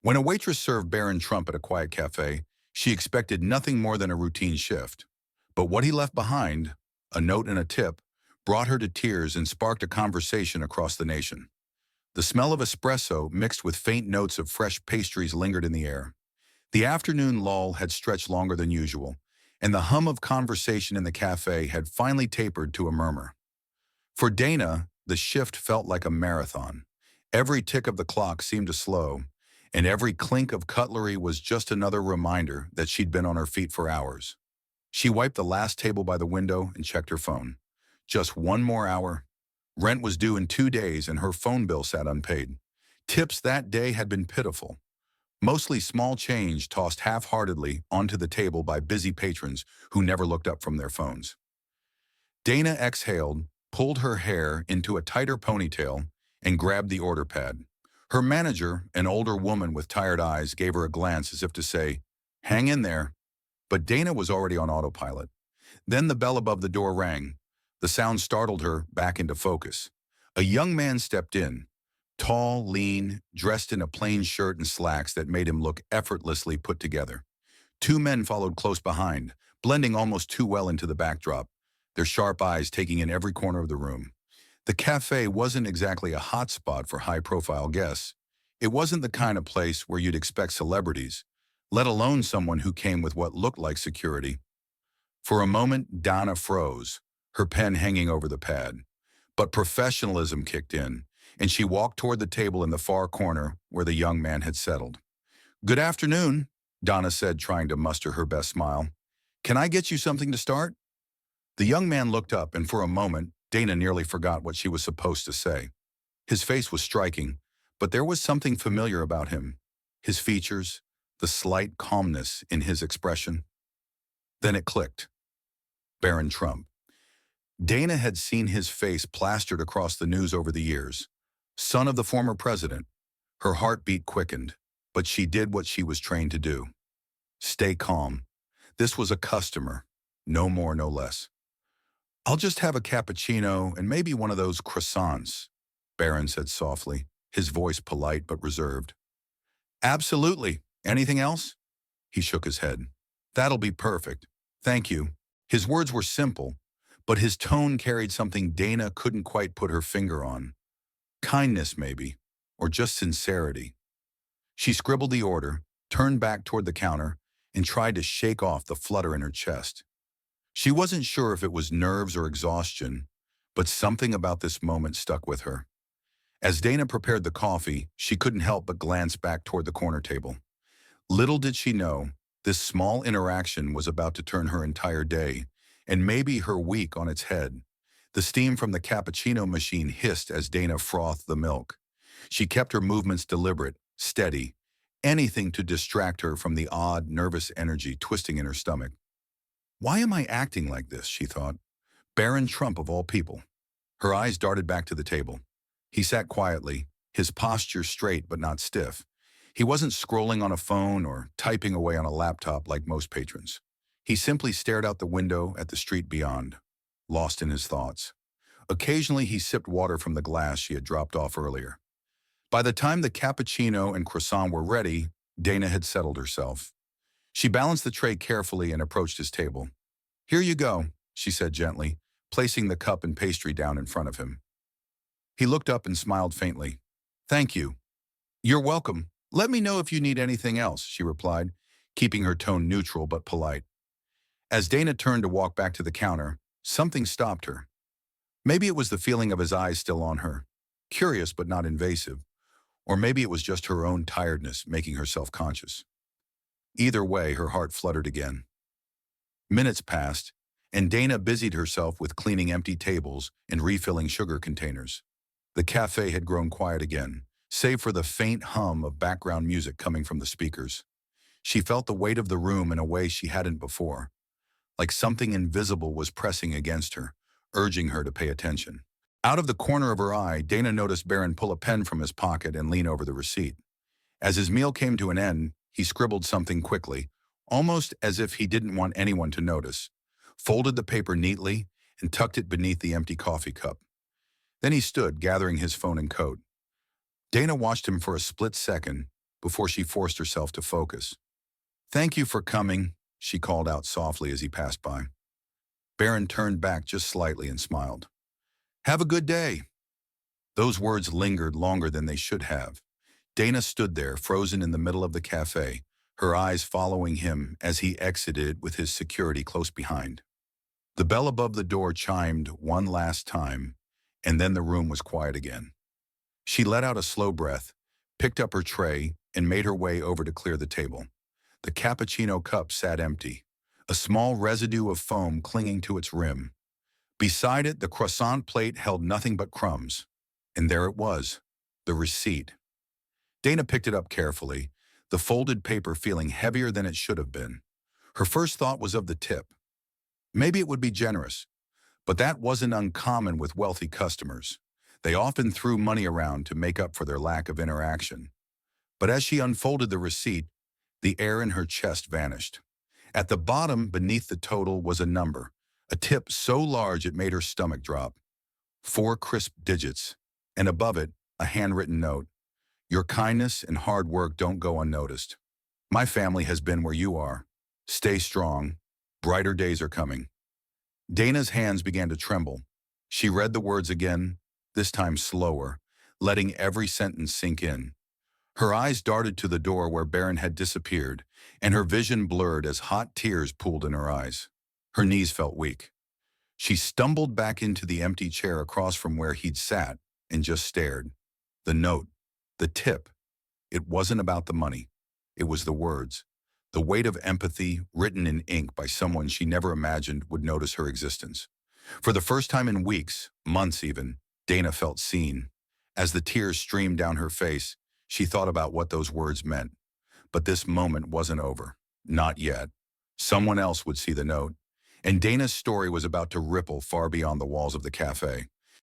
When a waitress served Barron Trump at a quiet cafe, she expected nothing more than a routine shift. But what he left behind, a note and a tip, brought her to tears and sparked a conversation across the nation. The smell of espresso mixed with faint notes of fresh pastries lingered in the air. The afternoon lull had stretched longer than usual, and the hum of conversation in the cafe had finally tapered to a murmur. For Dana, the shift felt like a marathon. Every tick of the clock seemed to slow, and every clink of cutlery was just another reminder that she'd been on her feet for hours. She wiped the last table by the window and checked her phone. Just one more hour. Rent was due in 2 days and her phone bill sat unpaid. Tips that day had been pitiful. Mostly small change tossed half-heartedly onto the table by busy patrons who never looked up from their phones. Dana exhaled, pulled her hair into a tighter ponytail, and grabbed the order pad. Her manager, an older woman with tired eyes, gave her a glance as if to say, "Hang in there." But Dana was already on autopilot. Then the bell above the door rang. The sound startled her back into focus. A young man stepped in, tall, lean, dressed in a plain shirt and slacks that made him look effortlessly put together. Two men followed close behind, blending almost too well into the backdrop, their sharp eyes taking in every corner of the room. The cafe wasn't exactly a hotspot for high-profile guests. It wasn't the kind of place where you'd expect celebrities, let alone someone who came with what looked like security. For a moment, Donna froze, her pen hanging over the pad. But professionalism kicked in, and she walked toward the table in the far corner where the young man had settled. "Good afternoon," Donna said, trying to muster her best smile. "Can I get you something to start?" The young man looked up, and for a moment, Dana nearly forgot what she was supposed to say. His face was striking, but there was something familiar about him. His features, the slight calmness in his expression. Then it clicked. Barron Trump. Dana had seen his face plastered across the news over the years. Son of the former president. Her heartbeat quickened, but she did what she was trained to do. Stay calm. This was a customer. No more, no less. "I'll just have a cappuccino and maybe one of those croissants," Barron said softly, his voice polite but reserved. "Absolutely. Anything else?" He shook his head. "That'll be perfect. Thank you." His words were simple, but his tone carried something Dana couldn't quite put her finger on. Kindness, maybe, or just sincerity. She scribbled the order, turned back toward the counter, and tried to shake off the flutter in her chest. She wasn't sure if it was nerves or exhaustion, but something about this moment stuck with her. As Dana prepared the coffee, she couldn't help but glance back toward the corner table. Little did she know, this small interaction was about to turn her entire day, and maybe her week, on its head. The steam from the cappuccino machine hissed as Dana frothed the milk. She kept her movements deliberate, steady, anything to distract her from the odd, nervous energy twisting in her stomach. "Why am I acting like this?" she thought. Barron Trump of all people. Her eyes darted back to the table. He sat quietly, his posture straight but not stiff. He wasn't scrolling on a phone or typing away on a laptop like most patrons. He simply stared out the window at the street beyond, lost in his thoughts. Occasionally he sipped water from the glass she had dropped off earlier. By the time the cappuccino and croissant were ready, Dana had settled herself. She balanced the tray carefully and approached his table. "Here you go," she said gently, placing the cup and pastry down in front of him. He looked up and smiled faintly. "Thank you." "You're welcome. Let me know if you need anything else," she replied, keeping her tone neutral but polite. As Dana turned to walk back to the counter, something stopped her. Maybe it was the feeling of his eyes still on her, curious but not invasive, or maybe it was just her own tiredness making her self-conscious. Either way, her heart fluttered again. Minutes passed, and Dana busied herself with cleaning empty tables and refilling sugar containers. The cafe had grown quiet again, save for the faint hum of background music coming from the speakers. She felt the weight of the room in a way she hadn't before, like something invisible was pressing against her, urging her to pay attention. Out of the corner of her eye, Dana noticed Barron pull a pen from his pocket and lean over the receipt. As his meal came to an end, he scribbled something quickly, almost as if he didn't want anyone to notice, folded the paper neatly, and tucked it beneath the empty coffee cup. Then he stood, gathering his phone and coat. Dana watched him for a split second, before she forced herself to focus. "Thank you for coming," she called out softly as he passed by. Barron turned back just slightly and smiled. "Have a good day." Those words lingered longer than they should have. Dana stood there, frozen in the middle of the cafe, her eyes following him as he exited with his security close behind. The bell above the door chimed one last time, and then the room was quiet again. She let out a slow breath, picked up her tray, and made her way over to clear the table. The cappuccino cup sat empty, a small residue of foam clinging to its rim. Beside it, the croissant plate held nothing but crumbs. And there it was, the receipt. Dana picked it up carefully, the folded paper feeling heavier than it should have been. Her first thought was of the tip. Maybe it would be generous, but that wasn't uncommon with wealthy customers. They often threw money around to make up for their lack of interaction. But as she unfolded the receipt, the air in her chest vanished. At the bottom, beneath the total, was a number, a tip so large it made her stomach drop. 4 crisp digits, and above it, a handwritten note. "Your kindness and hard work don't go unnoticed. My family has been where you are. Stay strong. Brighter days are coming." Dana's hands began to tremble. She read the words again, this time slower, letting every sentence sink in. Her eyes darted to the door where Barron had disappeared, and her vision blurred as hot tears pooled in her eyes. Her knees felt weak. She stumbled back into the empty chair across from where he'd sat and just stared. The note, the tip. It wasn't about the money. It was the words, the weight of empathy written in ink by someone she never imagined would notice her existence. For the first time in weeks, months even, Dana felt seen. As the tears streamed down her face, she thought about what those words meant. But this moment wasn't over. Not yet. Someone else would see the note, and Dana's story was about to ripple far beyond the walls of the cafe.